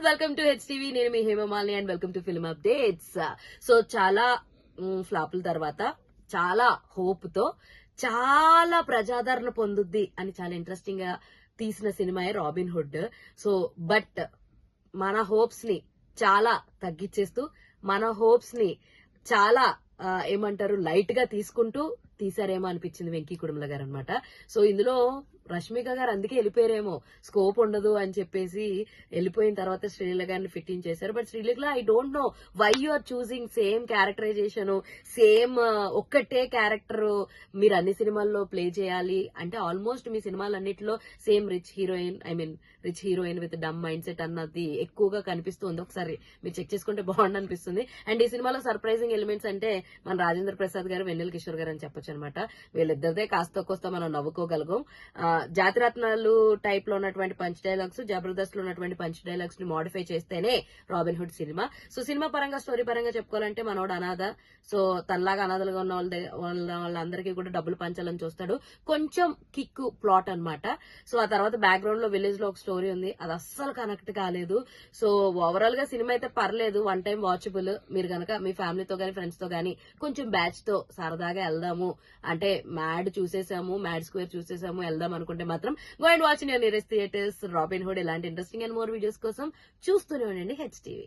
Welcome to HTV. నేను మీ Hemamalini and welcome to film updates. So చాలా ఫ్లాపుల తర్వాత చాలా హోప్ తో చాలా ప్రజాదరణ పొందుద్ది అని చాలా ఇంట్రెస్టింగ్ గా తీసిన సినిమాయే రాబిన్ హుడ్. సో బట్ మన హోప్స్ ని చాలా తగ్గించేస్తూ మన హోప్స్ ని చాలా ఏమంటారు లైట్ గా తీసుకుంటూ తీసారేమో అనిపించింది వెంకీ కుడుముల గారు అనమాట. సో ఇందులో రష్మిక గారు అందుకే వెళ్ళిపోయారేమో, స్కోప్ ఉండదు అని చెప్పేసి వెళ్ళిపోయిన తర్వాత శ్రీలీల గారిని ఫిట్టింగ్ చేశారు. But Sreeleela I don't know why you are choosing same characterization, same ఒక్కటే క్యారెక్టర్ మీరు అన్ని సినిమాల్లో ప్లే చేయాలి అంటే ఆల్మోస్ట్ మీ సినిమాలన్నిటిలో same rich heroine with dumb mindset అన్నది ఎక్కువగా కనిపిస్తుంది. ఒకసారి మీరు చెక్ చేసుకుంటే బాగుండు అనిపిస్తుంది. అండ్ ఈ సినిమాలో సర్ప్రైజింగ్ ఎలిమెంట్స్ అంటే మన రాజేంద్ర ప్రసాద్ గారు, వెన్నెల కిషోర్ గారు అని చెప్పొచ్చు అనమాట. వీళ్ళిద్దరిదే కాస్త కోస్తా మనం నవ్వుకోగలగం. జాతిరత్నాలు టైప్ లో ఉన్నటువంటి పంచ్ డైలాగ్స్, జబర్దస్త్ లో ఉన్నటువంటి పంచ్ డైలాగ్స్ ని మోడిఫై చేస్తేనే robin hood cinema. So cinema పరంగా స్టోరీ పరంగా చెప్పుకోవాలంటే మనోడు అనాథ. సో తనలాగా అనాథలుగా ఉన్న వాళ్ళందరికీ కూడా డబ్బులు పంచాలని చూస్తాడు. కొంచెం కిక్ ప్లాట్ అన్నమాట. సో ఆ తర్వాత బ్యాక్గ్రౌండ్ లో విలేజ్ లో ఒక స్టోరీ ఉంది, అది అస్సలు కనెక్ట్ కాలేదు. సో ఓవరాల్ గా సినిమా అయితే పర్లేదు, వన్ టైం వాచబుల్. మీరు కనుక మీ ఫ్యామిలీతో గానీ ఫ్రెండ్స్ తో గానీ కొంచెం బ్యాచ్ తో సరదాగా వెళ్దాము అంటే, మ్యాడ్ చూసేసాము, మ్యాడ్ స్క్వేర్ చూసేసాము, వెళ్దాం అనుకుంటే మాత్రం go and watch in your nearest theatres robin hood. ఇలాంటి ఇంట్రెస్టింగ్ అండ్ మోర్ వీడియోస్ కోసం చూస్తూనే ఉండండి హెచ్టీవీ.